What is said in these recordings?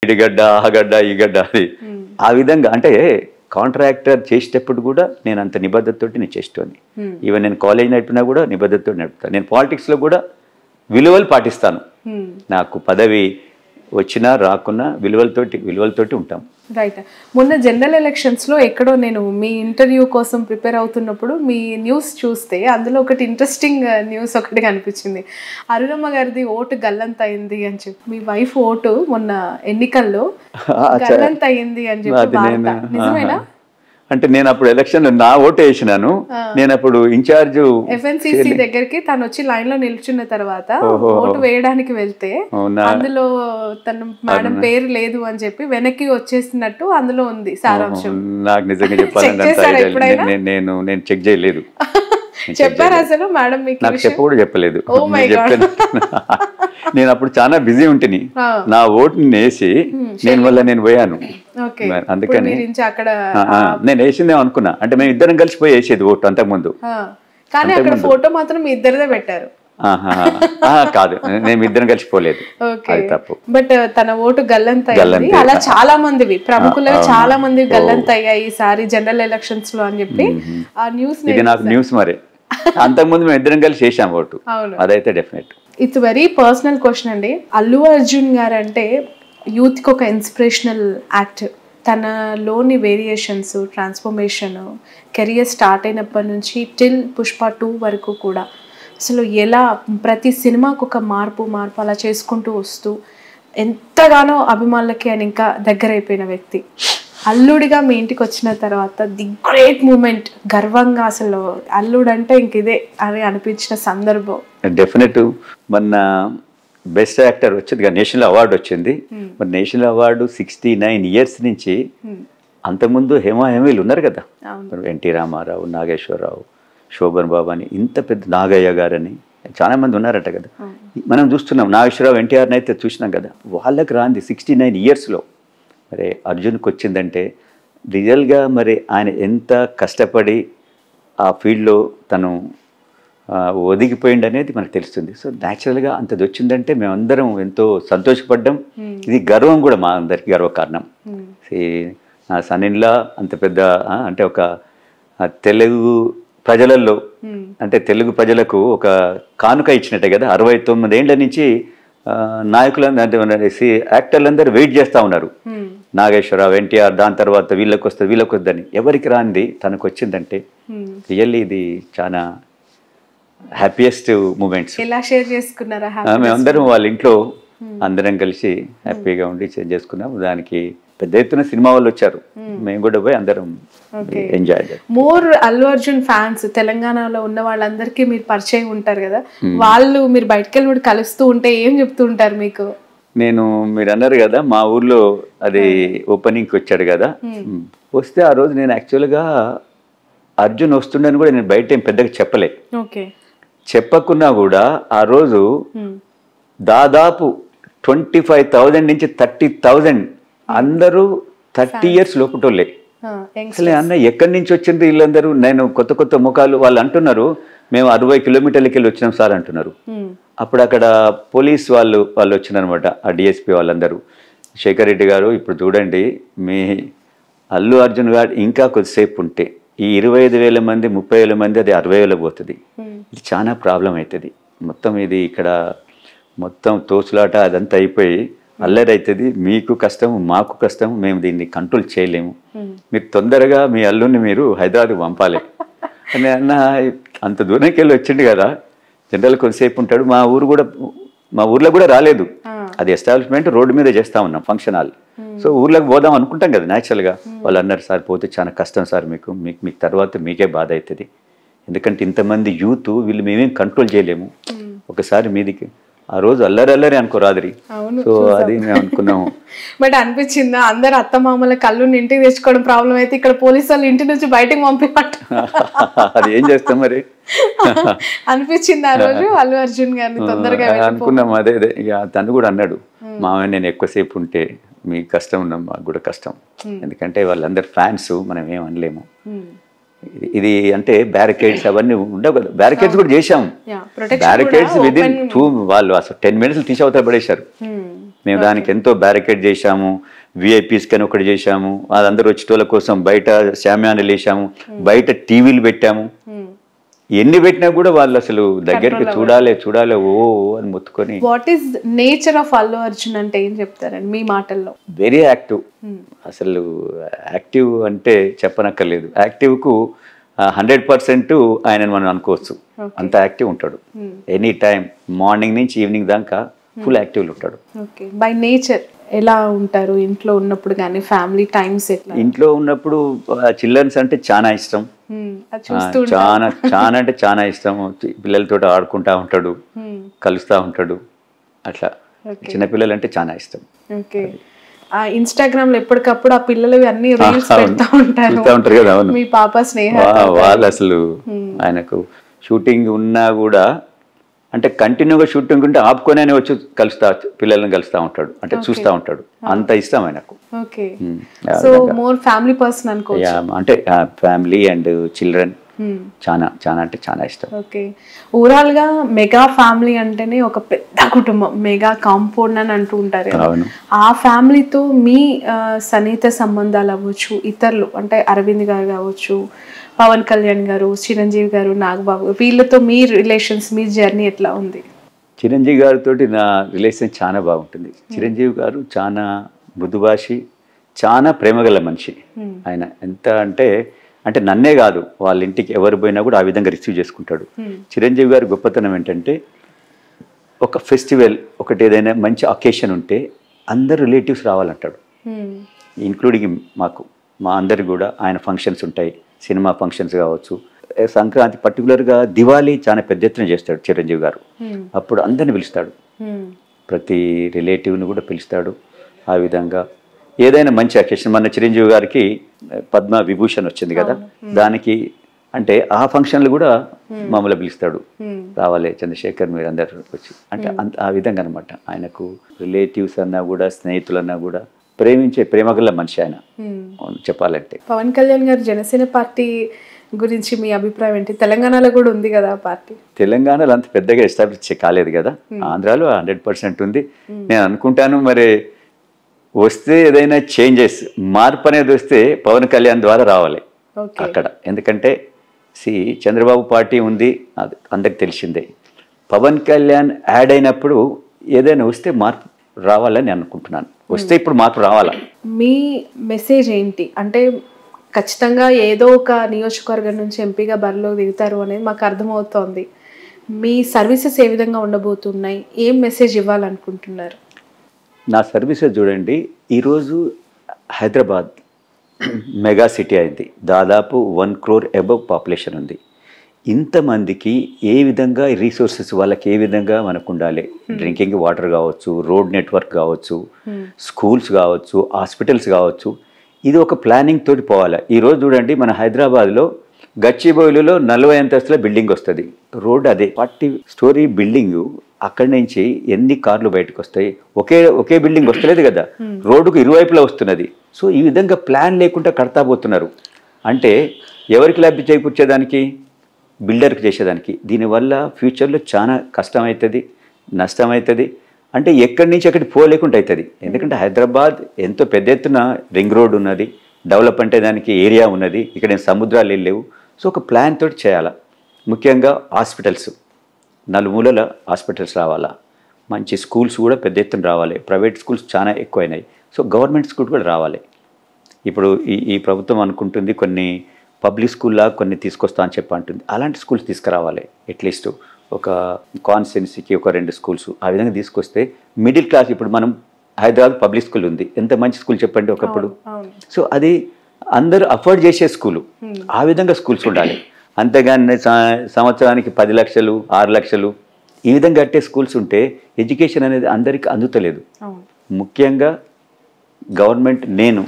ఇడిగడ్డ ఆ గడ్డ ఈ గడ్డ అది ఆ విధంగా అంటే కాంట్రాక్టర్ చేసేటప్పుడు కూడా నేను అంత నిబద్ధతతోటి నేను చేసేవాడిని. ఈవెన్ నేను కాలేజ్ నడిపినా కూడా నిబద్ధతతో నడుపుతాను. నేను పాలిటిక్స్లో కూడా విలువలు పాటిస్తాను. నాకు పదవి వచ్చినా రాకున్నా విలువలతోటి ఉంటాం. రైట్. మొన్న జనరల్ ఎలక్షన్స్లో ఎక్కడో నేను మీ ఇంటర్వ్యూ కోసం ప్రిపేర్ అవుతున్నప్పుడు మీ న్యూస్ చూస్తే అందులో ఒకటి ఇంట్రెస్టింగ్ న్యూస్ ఒకటి కనిపించింది. అరుణమ్మ గారిది ఓటు గల్లంత అయింది అని చెప్పి, మీ వైఫ్ ఓటు మొన్న ఎన్నికల్లో గల్లంత అయింది అని చెప్పి వార్త నిజమేనా? అంటే నేను అప్పుడు ఎలక్షన్ నా ఓటు వేసినాను. నేను అప్పుడు ఇన్ఛార్జ్ FNCC దగ్గరికి తను వచ్చి లైన్ లో నిల్చున్న తర్వాత ఓటు వేయడానికి వెళ్తే అందులో తన మేడం పేరు లేదు అని చెప్పి వెనక్కి వచ్చేసినట్టు అందులో ఉంది సారాంశం. నాకు నిజంగా చెప్పాలంటే నేను చెక్ చేయలేదు. చెప్పారు అసలు మేడం మీకు? నాకు చెప్ప కూడా చెప్పలేదు. నేను అప్పుడు చాలా బిజీ ఉంటుంది. నా ఓటుని వేసి నేను పోయాను. అందుకని నేను వేసిందే అనుకున్నా. అంటే మేము ఇద్దరం కలిసిపోయి వేసేది ఓటు అంతకుముందు. కానీ అక్కడ ఫోటో మాత్రం మీ ఇద్దరిదే పెట్టారు. కాదు, నేను ఇద్దరం కలిసిపోలేదు. అది తప్పు. బట్ తన ఓటు గల్లంత అయింది. అలా చాలా మందివి ప్రముఖులుగా చాలా మంది గల్లంత అయ్యాయి ఈసారి జనరల్ ఎలక్షన్స్ లో అని చెప్పి ఆ న్యూస్. ఇది నాకు న్యూస్ మరి. అంతకుముందు మేము ఇద్దరం కలిసి చేసాం ఓటు. అదైతే definite. It's very personal question అండి. అల్లు అర్జున్ గారు అంటే యూత్ కి ఒక ఇన్స్పిరేషనల్ యాక్టర్. తనలోని వేరియేషన్స్, ట్రాన్స్ఫర్మేషన్, కెరియర్ స్టార్ట్ అయినప్పటి నుంచి టిల్ పుష్ప 2 వరకు కూడా అసలు ఎలా ప్రతి సినిమాకు ఒక మార్పు అలా చేసుకుంటూ వస్తూ ఎంతగానో అభిమానులకి ఆయన ఇంకా దగ్గర అయిపోయిన వ్యక్తి. అల్లుడిగా మీ ఇంటికి వచ్చిన తర్వాత ది గ్రేట్ మూమెంట్, గర్వంగా అసలు అల్లుడు అంటే ఇంక ఇదే అని అనిపించిన సందర్భం? డెఫినెట్. మొన్న బెస్ట్ యాక్టర్ వచ్చింది, నేషనల్ అవార్డు వచ్చింది. మరి నేషనల్ అవార్డు 69 years నుంచి అంతకుముందు హేమీలు ఉన్నారు కదా, ఎన్టీ రామారావు, నాగేశ్వరరావు, శోభన్ బాబు అని, ఇంత పెద్ద నాగయ్య గారని చాలా మంది ఉన్నారట కదా. మనం చూస్తున్నాం నాగేశ్వరరావు, ఎన్టీఆర్ని అయితే చూసినాం కదా. వాళ్ళకి రాంది 69 yearsలో మరి అర్జున్కి వచ్చిందంటే రియల్గా మరి ఆయన ఎంత కష్టపడి ఆ ఫీల్డ్లో తను ఒదిగిపోయింది అనేది మనకు తెలుస్తుంది. సో న్యాచురల్గా అంతది వచ్చిందంటే మేమందరం ఎంతో సంతోషపడ్డాం. ఇది గర్వం కూడా, మా అందరికీ గర్వకారణం. నా సన్నిన్లా అంత పెద్ద అంటే ఒక తెలుగు ప్రజలలో అంటే తెలుగు ప్రజలకు ఒక కానుక ఇచ్చినట్టే కదా. 69 ఏళ్ల నుంచి నాయకులందరూ యాక్టర్లందరూ వెయిట్ చేస్తూ ఉన్నారు. నాగేశ్వరరావు, ఎన్టీఆర్, దాని తర్వాత వీళ్ళకి వద్దని ఎవరికి రాంది తనకు వచ్చిందంటే రియల్లీ ఇది చాలా హ్యాపీయెస్ట్ మూమెంట్స్. ఎలా షేర్ చేసుకున్నారా? మేమందరం వాళ్ళ ఇంట్లో అందరం కలిసి హ్యాపీగా ఉండి షేర్ చేసుకున్నాం. దానికి పెద్ద ఎత్తున సినిమా వాళ్ళు వచ్చారు, మేము కూడా పోయి అందరం ఎంజాయ్ చేయాలి. మోర్ అల్లు అర్జున్ ఫ్యాన్స్ తెలంగాణలో ఉన్న వాళ్ళందరికీ మీరు పరిచయం ఉంటారు కదా, వాళ్ళు మీరు బయటకు వెళ్ళి కలుస్తూ ఉంటే ఏం చెప్తూ ఉంటారు మీకు? మీరు అన్నారు కదా మా ఊర్లో అది ఓపెనింగ్కి వచ్చాడు కదా, వస్తే ఆ రోజు నేను యాక్చువల్గా అర్జున్ వస్తుండని కూడా నేను బయట ఏం పెద్దగా చెప్పలే. చెప్పకున్నా కూడా ఆ రోజు దాదాపు 25,000 నుంచి 30,000 అందరూ 30 years లోపుటోళ్ళే. అసలే అన్న ఎక్కడి నుంచి వచ్చింది వీళ్ళందరూ? నేను కొత్త ముఖాలు. వాళ్ళు అంటున్నారు మేము 60 kilometers వెళ్ళి వచ్చినాం సార్ అంటున్నారు. అప్పుడు అక్కడ పోలీస్ వాళ్ళు వచ్చినారనమాట, ఆ DSP వాళ్ళందరూ. శేఖర్ రెడ్డి గారు, ఇప్పుడు చూడండి మీ అల్లు అర్జున్ గారు ఇంకా కొద్దిసేపు ఉంటే ఈ 25,000 మంది 30,000 మంది అది 60,000 పోతుంది. ఇది చాలా ప్రాబ్లం అవుతుంది. మొత్తం ఇది ఇక్కడ మొత్తం తోచులాట అదంతా అయిపోయి అల్లరి అవుతుంది. మీకు కష్టం, మాకు కష్టం, మేము దీన్ని కంట్రోల్ చేయలేము. మీరు తొందరగా మీ అల్లుని మీరు హైదరాబాద్కి పంపాలి అని అన్న. అంత దూరంకి వెళ్ళి వచ్చిండు కదా, జనరల్ కొద్దిసేపు ఉంటాడు. మా ఊర్లో కూడా రాలేదు. అది ఎస్టాబ్లిష్మెంట్ రోడ్డు మీద చేస్తా ఉన్నాం, ఫంక్షన్ హాల్. సో ఊర్లోకి పోదాం అనుకుంటాం కదా న్యాచురల్గా. వాళ్ళు అన్నారు సార్ పోతే చాలా కష్టం సార్, మీకు తర్వాత మీకే బాధ అవుతుంది. ఎందుకంటే ఇంతమంది యూత్ వీళ్ళు మేమేం కంట్రోల్ చేయలేము, ఒకసారి మీదికి. ఆ రోజు అల్లరి అనుకోరాదిరి. సో అది మేము అనుకున్నాము. బట్ అనిపించిందా అందరు అత్తమామల కళ్ళు ఇంటికి తెచ్చుకోవడం ప్రాబ్లం అయితే ఇక్కడ పోలీసు వాళ్ళు ఇంటి నుంచి బయటకు పంపినట్టు? అది ఏం చేస్తాం మరి అనిపించింది ఆ రోజు అల్లు అర్జున్ గారిని తొందరగా అనుకున్నాం. అదే ఇక తను కూడా అన్నాడు, మామయ్య నేను ఎక్కువసేపు ఉంటే మీకు కష్టం ఉన్నాం, మాకు కూడా కష్టం. ఎందుకంటే వాళ్ళందరు ఫ్యాన్స్, మనం ఏం అనలేము. ఇది అంటే బ్యారికేడ్స్ అవన్నీ ఉండవు కదా. బ్యారికేడ్స్ కూడా చేశాం. బ్యారికేడ్స్ విదిన్ 2 వాళ్ళు అసలు 10 minutes తీసి అవతల పడేశారు. మేము దానికి ఎంతో బ్యారికేడ్ చేశాము, విఐపీస్ కని ఒకటి చేశాము, అదందరూ వచ్చేటోళ్ళ కోసం బయట శామ్యానాలు వేసాము, బయట టీవీలు పెట్టాము. ఎన్ని పెట్టినా కూడా వాళ్ళు అసలు దగ్గరికి చూడాలి ఓ అని మొత్తుకొని. What is nature of Allu Arjun అంటే ఏం చెప్తారండి మీ మాటల్లో? Very active. అసలు యాక్టివ్ అంటే చెప్పనక్కర్లేదు. యాక్టివ్కు 100% ఆయన మనం అనుకోవచ్చు, అంత యాక్టివ్ ఉంటాడు. ఎనీ టైం మార్నింగ్ నుంచి ఈవినింగ్ దాకా ఫుల్ యాక్టివ్లో ఉంటాడు. ఓకే, బై నేచర్ ఎలా ఉంటారు ఇంట్లో ఉన్నప్పుడు కానీ ఫ్యామిలీ టైమ్స్ ఎట్లా? ఇంట్లో ఉన్నప్పుడు చిల్డ్రన్స్ అంటే చాలా ఇష్టం, చాలా అంటే చాలా ఇష్టం. పిల్లలతో ఆడుకుంటా ఉంటాడు, కలుస్తూ ఉంటాడు, అట్లా చిన్నపిల్లలు అంటే చాలా ఇష్టం. ఓకే, ఇన్స్టాగ్రామ్ లో ఎప్పటికప్పుడు ఆ పిల్లలు అన్ని రీల్స్ పెడతా ఉంటారు కదా. అవును, మీ పాప స్నేహ వాళ్ళు అసలు ఆయనకు షూటింగ్ ఉన్నా కూడా అంటే కంటిన్యూగా షూటింగ్ ఉంటే ఆపుకొని అని వచ్చి పిల్లల్ని కలుస్తూ ఉంటాడు, అంటే చూస్తూ ఉంటాడు. అంత ఇష్టం ఆయనకు. సో మోర్ ఫ్యామిలీ పర్సన్ అనుకోవచ్చు. అంటే ఫ్యామిలీ అండ్ చిల్డ్రన్ చాలా అంటే చాలా ఇష్టం. ఓకే, ఓవరాల్ గా మెగా ఫ్యామిలీ అంటేనే ఒక పెద్ద కుటుంబం, మెగా కాంపౌండ్ అని అంటూ ఉంటారు. ఆ ఫ్యామిలీతో మీ సన్నిహిత సంబంధాలు అవ్వచ్చు, ఇతరులు అంటే అరవింద్ గారు కావచ్చు, పవన్ కళ్యాణ్ గారు, చిరంజీవి గారు, నాగబాబు, వీళ్ళతో మీ రిలేషన్స్, మీ జర్నీ ఎట్లా ఉంది? చిరంజీవి గారితో నా రిలేషన్ చాలా బాగుంటుంది. చిరంజీవి గారు చాలా మృదుభాషి, చాలా ప్రేమగల మనిషి. ఆయన ఎంత అంటే నన్నే కాదు, వాళ్ళ ఇంటికి ఎవరు పోయినా కూడా ఆ విధంగా రిసీవ్ చేసుకుంటాడు. చిరంజీవి గారి గొప్పతనం ఏంటంటే ఒక ఫెస్టివల్ ఒకటి ఏదైనా మంచి అకేషన్ ఉంటే అందరు రిలేటివ్స్ రావాలంటాడు, ఇంక్లూడింగ్ మా అందరికి కూడా. ఆయన ఫంక్షన్స్ ఉంటాయి, సినిమా ఫంక్షన్స్ కావచ్చు, సంక్రాంతి పర్టికులర్గా దివాళీ చాలా పెద్ద ఎత్తున చేస్తాడు చిరంజీవి గారు. అప్పుడు అందరిని పిలుస్తాడు, ప్రతి రిలేటివ్ని కూడా పిలుస్తాడు. ఆ విధంగా ఏదైనా మంచి అకేషన్, మన చిరంజీవి గారికి పద్మ విభూషణ్ వచ్చింది కదా, దానికి అంటే ఆ ఫంక్షన్లు కూడా మమ్మల్ని పిలుస్తాడు, రావాలి చంద్రశేఖర్ మీరు అందరు వచ్చి, అంటే ఆ విధంగా అనమాట. ఆయనకు రిలేటివ్స్ అన్నా కూడా స్నేహితులన్నా కూడా ప్రేమించే ప్రేమగల మనిషి ఆయన చెప్పాలంటే. పవన్ కళ్యాణ్ గారు జనసేన పార్టీ గురించి మీ అభిప్రాయం ఏంటి? తెలంగాణలో కూడా ఉంది కదా ఆ పార్టీ. తెలంగాణలో అంత పెద్దగా ఎస్టాబ్లిష్ కాలేదు కదా, ఆంధ్రాలో 100% ఉంది. నేను అనుకుంటాను మరి వస్తే ఏదైనా చేంజెస్, మార్పు అనేది వస్తే పవన్ కళ్యాణ్ ద్వారా రావాలి అక్కడ. ఎందుకంటే చంద్రబాబు పార్టీ ఉంది, అది అందరికి తెలిసిందే. పవన్ కళ్యాణ్ యాడ్ అయినప్పుడు ఏదైనా వస్తే మార్పు రావాలని అనుకుంటున్నాను. వస్తే ఇప్పుడు మార్పు రావాలా? మీ మెసేజ్ ఏంటి అంటే ఖచ్చితంగా ఏదో ఒక నియోజకవర్గం నుంచి ఎంపీగా బరిలో దిగుతారు అనేది మాకు అర్థమవుతోంది. మీ సర్వీసెస్ ఏ విధంగా ఉండబోతున్నాయి, ఏం మెసేజ్ ఇవ్వాలనుకుంటున్నారు? నా సర్వీసెస్ చూడండి, ఈరోజు హైదరాబాద్ మెగా సిటీ అయింది, దాదాపు 1 crore అబవ్ పాపులేషన్ ఉంది. ఇంతమందికి ఏ విధంగా రీసోర్సెస్ వాళ్ళకి ఏ విధంగా మనకు ఉండాలి, డ్రింకింగ్ వాటర్ కావచ్చు, రోడ్ నెట్వర్క్ కావచ్చు, స్కూల్స్ కావచ్చు, హాస్పిటల్స్ కావచ్చు, ఇది ఒక ప్లానింగ్ తోటి పోవాలి. ఈరోజు చూడండి మన హైదరాబాద్లో గచ్చిబౌలిలో 40 అంతస్తుల బిల్డింగ్ వస్తుంది, రోడ్ అదే 40 story బిల్డింగ్. అక్కడి నుంచి ఎన్ని కార్లు బయటకు వస్తాయి? ఒకే బిల్డింగ్ వస్తలేదు కదా, రోడ్డుకు ఇరువైపులా వస్తున్నది. సో ఈ విధంగా ప్లాన్ లేకుండా కడతా పోతున్నారు. అంటే ఎవరికి లబ్ధి చేకూర్చేదానికి? బిల్డర్కి చేసేదానికి. దీనివల్ల ఫ్యూచర్లో చాలా కష్టమవుతుంది, నష్టమవుతుంది. అంటే ఎక్కడి నుంచి అక్కడికి పోలేకుండా అవుతుంది. ఎందుకంటే హైదరాబాద్ ఎంతో పెద్ద ఎత్తున రింగ్ రోడ్ ఉన్నది, డెవలప్ అంటే దానికి ఏరియా ఉన్నది, ఇక్కడ సముద్రాలు లేవు. సో ఒక ప్లాన్ తోటి చేయాలా. ముఖ్యంగా హాస్పిటల్స్, నలుమూలల హాస్పిటల్స్ రావాలా, మంచి స్కూల్స్ కూడా పెద్ద ఎత్తున రావాలి. ప్రైవేట్ స్కూల్స్ చాలా ఎక్కువైనాయి, సో గవర్నమెంట్ స్కూల్ కూడా రావాలి. ఇప్పుడు ఈ ప్రభుత్వం అనుకుంటుంది కొన్ని పబ్లిక్ స్కూల్లా కొన్ని తీసుకొస్తా అని అంటుంది. అలాంటి స్కూల్స్ తీసుకురావాలి. అట్లీస్ట్ ఒక కాన్స్టిట్యున్సీకి ఒక 2 స్కూల్స్ ఆ విధంగా తీసుకొస్తే మిడిల్ క్లాస్, ఇప్పుడు మనం హైదరాబాద్ పబ్లిక్ స్కూల్ ఉంది, ఎంత మంచి స్కూల్ చెప్పండి ఒకప్పుడు. సో అది అందరూ అఫోర్డ్ చేసే స్కూలు, ఆ విధంగా స్కూల్స్ ఉండాలి. అంతేగాని సంవత్సరానికి 10 లక్షలు 6 లక్షలు ఈ విధంగా కట్టే స్కూల్స్ ఉంటే ఎడ్యుకేషన్ అనేది అందరికీ అందుతలేదు. ముఖ్యంగా గవర్నమెంట్, నేను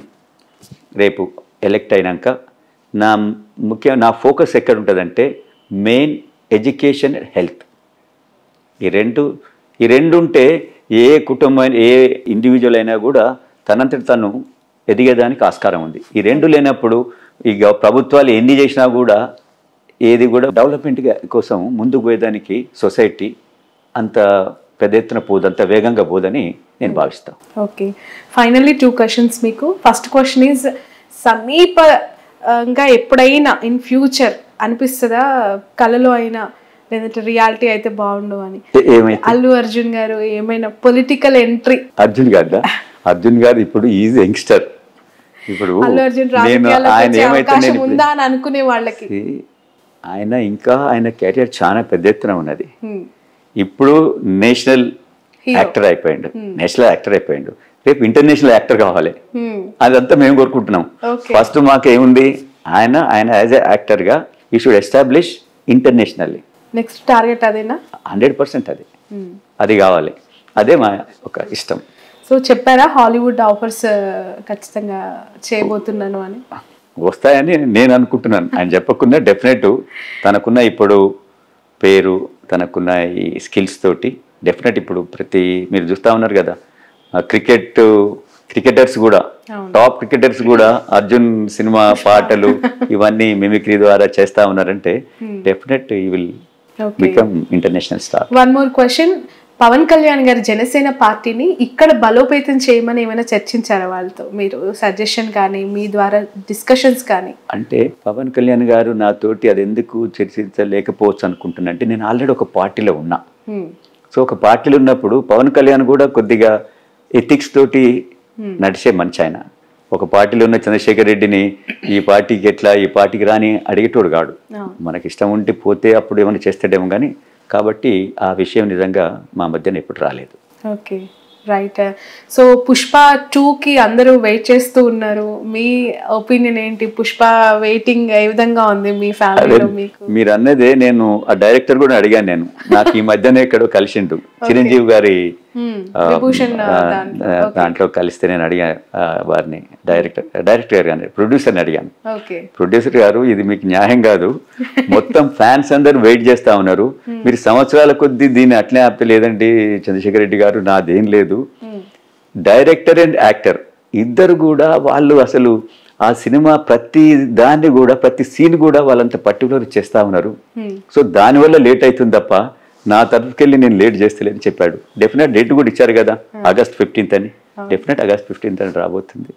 రేపు ఎలక్ట్ అయినాక నా ఫోకస్ ఎక్కడ ఉంటుందంటే మెయిన్ ఎడ్యుకేషన్, హెల్త్. ఈ రెండు ఉంటే ఏ కుటుంబం, ఏ ఇండివిజువల్ అయినా కూడా తనంతటి తను ఎదిగేదానికి ఆస్కారం ఉంది. ఈ 2 లేనప్పుడు ఇక ప్రభుత్వాలు ఎన్ని చేసినా కూడా ఏది కూడా డెవలప్మెంట్ కోసం ముందుకు పోయేదానికి సొసైటీ అంత పెద్ద ఎత్తున పోదు, అంత వేగంగా పోదని నేను భావిస్తాను. ఓకే, ఫైనల్లీ 2 questions మీకు. ఫస్ట్ క్వశ్చన్ ఈజ్, సమీపంగా ఎప్పుడైనా ఇన్ ఫ్యూచర్ అనిపిస్తుందా కళలో అయినా లేదంటే రియాలిటీ అయితే బాగుండు అని, అల్లు అర్జున్ గారు ఏమైనా పొలిటికల్ ఎంట్రీ? అర్జున్ గారు ఇప్పుడు ఈజ్ యంగ్స్టర్. ఇప్పుడు అల్లు అర్జున్ అవకాశం ఉందా అని అనుకునే వాళ్ళకి ఆయన కెరియర్ చాలా పెద్ద ఎత్తున ఉన్నది. ఇప్పుడు నేషనల్ యాక్టర్ అయిపోయిండు, రేపు ఇంటర్నేషనల్ యాక్టర్ కావాలి. అదంతా మేము కోరుకుంటున్నాం. ఫస్ట్ మాకు ఏముంది, ఆయన యాజ్ ఎ యాక్టర్ గా ఈ should establish internationally. Next target అదేనా? 100% అది కావాలి. అదే మా ఒక ఇష్టం. సో చెప్పారా హాలీవుడ్ ఆఫర్స్ ఖచ్చితంగా చేయబోతున్నాను అని? వస్తాయని నేను అనుకుంటున్నాను. ఆయన చెప్పకుండా డెఫినెట్ తనకున్న ఇప్పుడు పేరు, తనకున్న ఈ స్కిల్స్ తోటి డెఫినెట్ ఇప్పుడు మీరు చూస్తూ ఉన్నారు కదా, క్రికెటర్స్ కూడా, టాప్ క్రికెటర్స్ కూడా అర్జున్ సినిమా పాటలు ఇవన్నీ మిమిక్రీ ద్వారా చేస్తా ఉన్నారంటే definite he will become international star. One more question, Pawan Kalyan గారు జనసేన పార్టీని ఇక్కడ బలోపేతం చేయమని ఏమైనా చర్చించారా వాళ్ళతో? మీరు సజెషన్ కానీ మీ ద్వారా డిస్కషన్స్ కానీ? అంటే పవన్ కళ్యాణ్ గారు నాతోటి అది ఎందుకు చర్చించలేకపోవచ్చు అనుకుంటున్నా అంటే, నేను ఆల్రెడీ ఒక పార్టీలో ఉన్నా. సో ఒక పార్టీలో ఉన్నప్పుడు పవన్ కళ్యాణ్ కూడా కొద్దిగా ఎథిక్స్ తోటి నడిచే మంచి. ఆయన ఒక పార్టీలో ఉన్న చంద్రశేఖర్ రెడ్డిని ఈ పార్టీకి రాని అడిగేటోడు కాడు. మనకి ఇష్టం ఉంటే పోతే అప్పుడు ఏమైనా చేస్తాడేమో కానీ, కాబట్టి ఆ విషయం నిజంగా మా మధ్యన ఎప్పుడు రాలేదు. Okay, right. సో పుష్ప 2కి అందరూ వెయిట్ చేస్తూ ఉన్నారు. మీ ఒపీనియన్ ఏంటి? పుష్ప వెయిటింగ్ ఏ విధంగా ఉంది మీ ఫ్యామిలీలో? మీకు మీరు అన్నదే, నేను ఆ డైరెక్టర్ కూడా అడిగాను. నేను నాకు ఈ మధ్యనే ఎక్కడో కలిసిండు, చిరంజీవి గారి దాంట్లో కలిస్తే నేను అడిగాను వారిని, డైరెక్టర్ గారు కానీ ప్రొడ్యూసర్ని అడిగాను. ప్రొడ్యూసర్ గారు, ఇది మీకు న్యాయం కాదు, మొత్తం ఫ్యాన్స్ అందరూ వెయిట్ చేస్తా ఉన్నారు, మీరు సంవత్సరాల కొద్దీ దీన్ని అట్లే ఆపలేదండి చంద్రశేఖర్ రెడ్డి గారు, నాదేం లేదు. డైరెక్టర్ అండ్ యాక్టర్ ఇద్దరు కూడా వాళ్ళు అసలు ఆ సినిమా ప్రతి దాన్ని కూడా, ప్రతి సీన్ కూడా వాళ్ళంత పర్టికులర్ చేస్తా ఉన్నారు. సో దానివల్ల లేట్ అవుతుంది తప్ప నా తరఫుకెళ్ళి నేను లేట్ చేస్తలేని చెప్పాడు. డెఫినెట్ డేట్ కూడా ఇచ్చారు కదా, August 15th అని. డెఫినెట్ August 15th అని రాబోతుంది,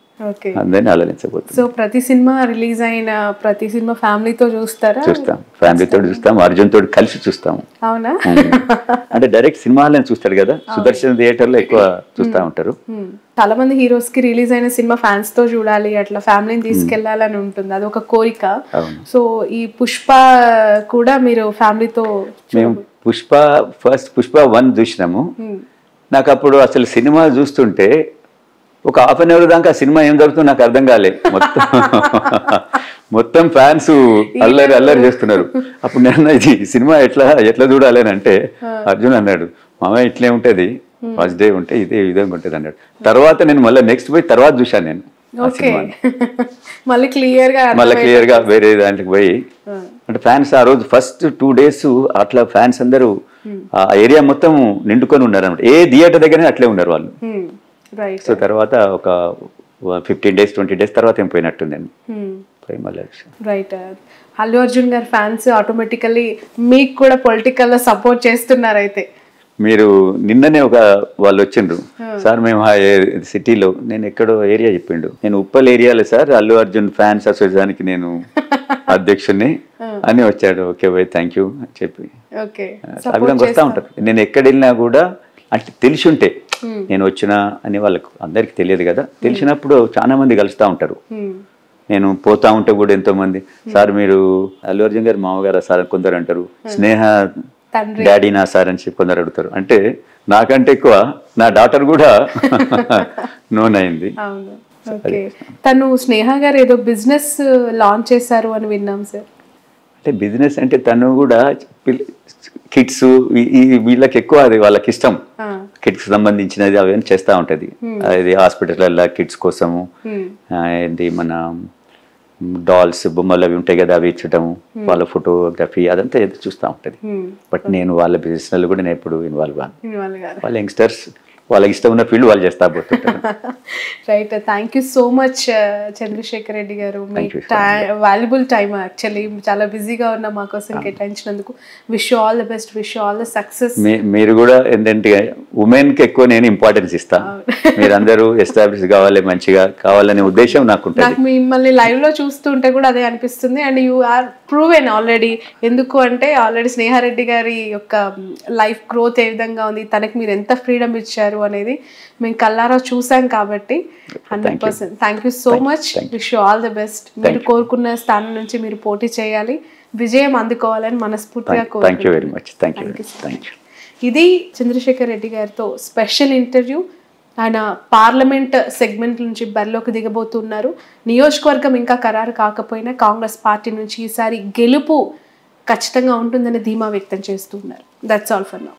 అందరినీ ఆలోచించబోతుంది. సో ప్రతి సినిమా రిలీజ్ అయిన ప్రతి సినిమా ఫ్యామిలీతో చూస్తారా? చూస్తాం, ఫ్యామిలీతో చూస్తాం, అర్జున్ తోటి కలిసి చూస్తాము. అవునా? అంటే డైరెక్ట్ సినిమా హాల్ చూస్తాడు కదా, సుదర్శన్ థియేటర్ లో ఎక్కువ చూస్తా ఉంటారు. చాలా మంది హీరోస్ కి రిలీజ్ అయిన సినిమా ఫ్యాన్స్ తో చూడాలి, అట్లా ఫ్యామిలీని తీసుకెళ్లాలని ఉంటుంది, అది ఒక కోరిక. సో ఈ పుష్ప కూడా మీరు ఫ్యామిలీతో? మేము పుష్ప 1 చూసినాము. నాకు అప్పుడు అసలు సినిమా చూస్తుంటే ఒక ½ an hour దాకా సినిమా ఏం జరుగుతుందో నాకు అర్థం కాలే. మొత్తం ఫ్యాన్స్ అల్లరి చేస్తున్నారు. అప్పుడు నేను ఇది సినిమా ఎట్లా చూడాలి అని అంటే, అర్జున్ అన్నాడు, మామయ్య ఇట్లే ఉంటుంది, ఫస్ట్ డే ఉంటే ఇదే విధంగా ఉంటుంది అన్నాడు. తర్వాత నేను మళ్ళీ నెక్స్ట్ పోయి తర్వాత చూశాను నేను ఆ సినిమాని. మళ్ళీ క్లియర్ గా వేరే దాంట్లోకి పోయి, అంటే ఫ్యాన్స్ ఆ రోజు ఫస్ట్ 2 days అట్లా ఫ్యాన్స్ అందరూ ఆ ఏరియా మొత్తం నిండుకొని ఉన్నారు అనమాట. ఏ థియేటర్ దగ్గర అట్లే ఉన్నారు వాళ్ళు. సో తర్వాత ఒక 15 days 20 days తర్వాత ఏం పోయినట్టుందండి. రైట్. అల్లు అర్జున్ గారు ఫ్యాన్స్ ఆటోమేటికల్లీ మీకు కూడా పొలిటికల్ సపోర్ట్ చేస్తున్నారు అయితే? మీరు నిన్ననే వాళ్ళు వచ్చిండ్రు, సార్ మేము సిటీలో, నేను ఎక్కడో ఏరియా చెప్పిండు, నేను ఉప్పల్ ఏరియాలో సార్ అల్లు అర్జున్ ఫ్యాన్స్ అసోసియేషన్కి నేను అధ్యక్షుడిని అని వచ్చాడు. ఓకే బాయ్, థ్యాంక్ యూ అని చెప్పి ఆ విధంగా వస్తూ ఉంటారు. నేను ఎక్కడ వెళ్ళినా కూడా అంటే తెలిసి ఉంటే నేను వచ్చినా అని వాళ్ళకు అందరికి తెలియదు కదా, తెలిసినప్పుడు చాలా మంది కలుస్తూ ఉంటారు. నేను పోతా ఉంటే కూడా ఎంతో మంది, సార్ మీరు అల్లు అర్జున్ గారు మామగారా సార్ అని కొందరు అంటారు, స్నేహ డాడీ నా సార్ అని చెప్పి కొందరు అడుగుతారు. అంటే నాకంటే ఎక్కువ నా డాటర్ కూడా నోన్ అయింది. తను స్నేహ గారు ఏదో బిజినెస్ లాంచ్ చేశారు అని విన్నాం సార్. అంటే బిజినెస్ అంటే తను కూడా కిడ్స్ వీళ్ళకి ఎక్కువ అది వాళ్ళకి ఇష్టం, కిడ్స్ సంబంధించినది అవన్నీ చేస్తూ ఉంటుంది. అది హాస్పిటల్లో కిడ్స్ కోసము ఏంటి మన డాల్స్ బొమ్మలు అవి ఉంటాయి కదా, అవి ఇచ్చటము, వాళ్ళ ఫోటోగ్రఫీ అదంతా చూస్తూ ఉంటుంది. బట్ నేను వాళ్ళ బిజినెస్లో కూడా నేను ఎప్పుడు ఇన్వాల్వ్ కాను. వాళ్ళ యంగ్స్టర్స్ వాళ్ళకి ఇష్టం ఉన్న ఫీల్డ్ వాళ్ళు చేస్తా పోతుంటారు. Right, thank you so much Chandrashekar Reddy గారు. మీ వాల్యుబుల్ టైమ్ యాక్చువల్లీ చాలా బిజీగా ఉన్న మా కోసం కేటాయించినందుకు. Wish you all the best, wish you all the success. మీరు కూడా ఏంటంటే ఉమెన్కి ఎక్కువ నేను ఇంపార్టెన్స్ ఇస్తాను. మీరందరూ ఎస్టాబ్లిష్ కావాలి, మంచిగా కావాలనే ఉద్దేశం నాకు ఉంటుంది. నాకు మిమ్మల్ని లైవ్ లో చూస్తుంటే కూడా అదే అనిపిస్తుంది. And you are proven already. ఎందుకు అంటే ఆల్రెడీ స్నేహారెడ్డి గారి యొక్క లైఫ్ గ్రోత్ ఏ విధంగా ఉంది, తనకి మీరు ఎంత ఫ్రీడమ్ ఇచ్చారు అనేది మేము కల్లారా చూసాం కాబట్టి 100%. Thank you so much. Wish you all the best. మీరు కోరుకున్న స్థానం నుంచి మీరు పోటీ చేయాలి, విజయం అందుకోవాలని మనస్ఫూర్తిగా కోరుకుంటున్నాను. ఇది చంద్రశేఖర్ రెడ్డి గారితో స్పెషల్ ఇంటర్వ్యూ. ఆయన పార్లమెంట్ సెగ్మెంట్ నుంచి బరిలోకి దిగబోతున్నారు. నియోజకవర్గం ఇంకా ఖరారు కాకపోయినా కాంగ్రెస్ పార్టీ నుంచి ఈసారి గెలుపు ఖచ్చితంగా ఉంటుందని ధీమా వ్యక్తం చేస్తున్నారు. That's all for now.